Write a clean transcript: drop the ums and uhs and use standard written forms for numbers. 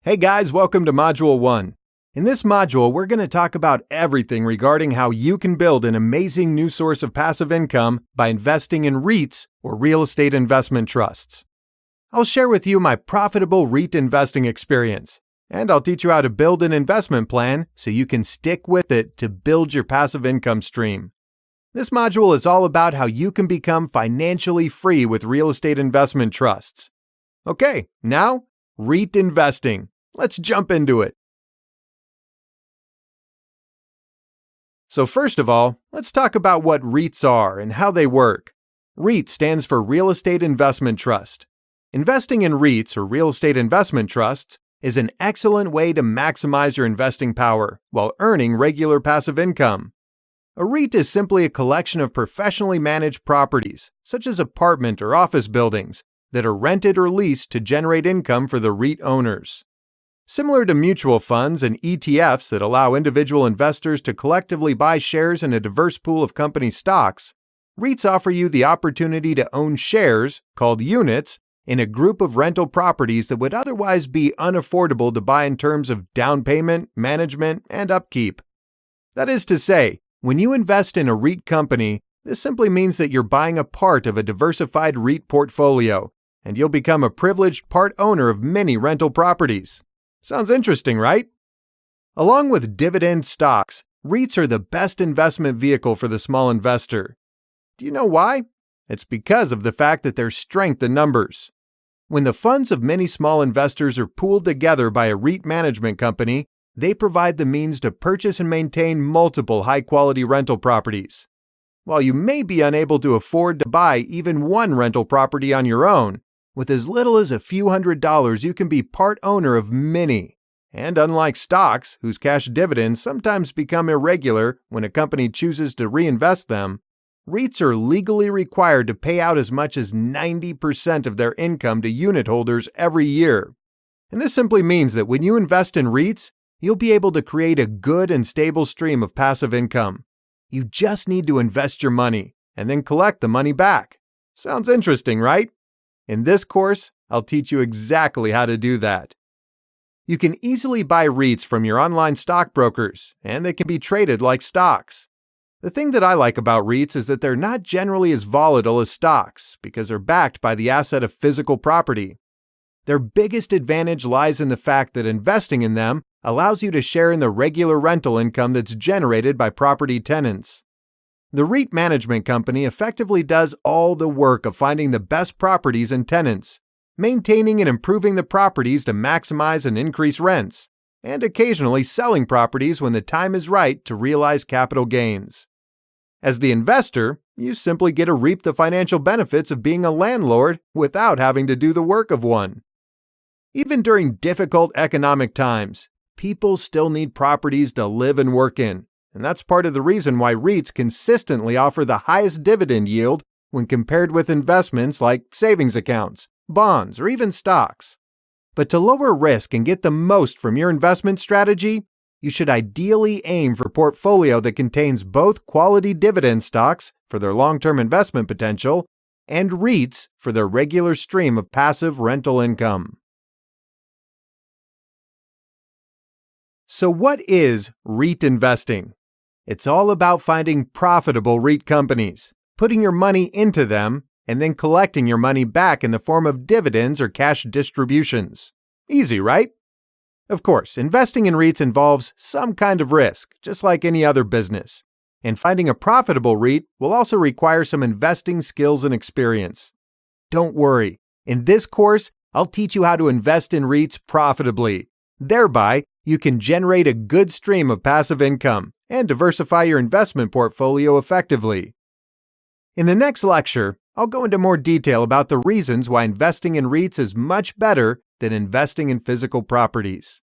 Hey guys, welcome to Module 1. In this module, we're going to talk about everything regarding how you can build an amazing new source of passive income by investing in REITs, or real estate investment trusts. I'll share with you my profitable REIT investing experience, and I'll teach you how to build an investment plan so you can stick with it to build your passive income stream. This module is all about how you can become financially free with real estate investment trusts. Okay, now, REIT investing. Let's jump into it. So first of all, let's talk about what REITs are and how they work. REIT stands for Real Estate Investment Trust. Investing in REITs, or real estate investment trusts, is an excellent way to maximize your investing power while earning regular passive income. A REIT is simply a collection of professionally managed properties, such as apartment or office buildings, that are rented or leased to generate income for the REIT owners. Similar to mutual funds and ETFs that allow individual investors to collectively buy shares in a diverse pool of company stocks, REITs offer you the opportunity to own shares, called units, in a group of rental properties that would otherwise be unaffordable to buy in terms of down payment, management, and upkeep. That is to say, when you invest in a REIT company, this simply means that you're buying a part of a diversified REIT portfolio, and you'll become a privileged part owner of many rental properties. Sounds interesting, right? Along with dividend stocks, REITs are the best investment vehicle for the small investor. Do you know why? It's because of the fact that there's strength in numbers. When the funds of many small investors are pooled together by a REIT management company, they provide the means to purchase and maintain multiple high-quality rental properties. While you may be unable to afford to buy even one rental property on your own, with as little as a few $100s, you can be part owner of many. And unlike stocks, whose cash dividends sometimes become irregular when a company chooses to reinvest them, REITs are legally required to pay out as much as 90% of their income to unit holders every year. And this simply means that when you invest in REITs, you'll be able to create a good and stable stream of passive income. You just need to invest your money and then collect the money back. Sounds interesting, right? In this course, I'll teach you exactly how to do that. You can easily buy REITs from your online stockbrokers, and they can be traded like stocks. The thing that I like about REITs is that they're not generally as volatile as stocks because they're backed by the asset of physical property. Their biggest advantage lies in the fact that investing in them allows you to share in the regular rental income that's generated by property tenants. The REIT management company effectively does all the work of finding the best properties and tenants, maintaining and improving the properties to maximize and increase rents, and occasionally selling properties when the time is right to realize capital gains. As the investor, you simply get to reap the financial benefits of being a landlord without having to do the work of one. Even during difficult economic times, people still need properties to live and work in, and that's part of the reason why REITs consistently offer the highest dividend yield when compared with investments like savings accounts, bonds, or even stocks. But to lower risk and get the most from your investment strategy, you should ideally aim for a portfolio that contains both quality dividend stocks for their long-term investment potential and REITs for their regular stream of passive rental income. So what is REIT investing? It's all about finding profitable REIT companies, putting your money into them, and then collecting your money back in the form of dividends or cash distributions. Easy, right? Of course, investing in REITs involves some kind of risk, just like any other business. And finding a profitable REIT will also require some investing skills and experience. Don't worry. In this course, I'll teach you how to invest in REITs profitably. Thereby, you can generate a good stream of passive income and diversify your investment portfolio effectively. In the next lecture, I'll go into more detail about the reasons why investing in REITs is much better than investing in physical properties.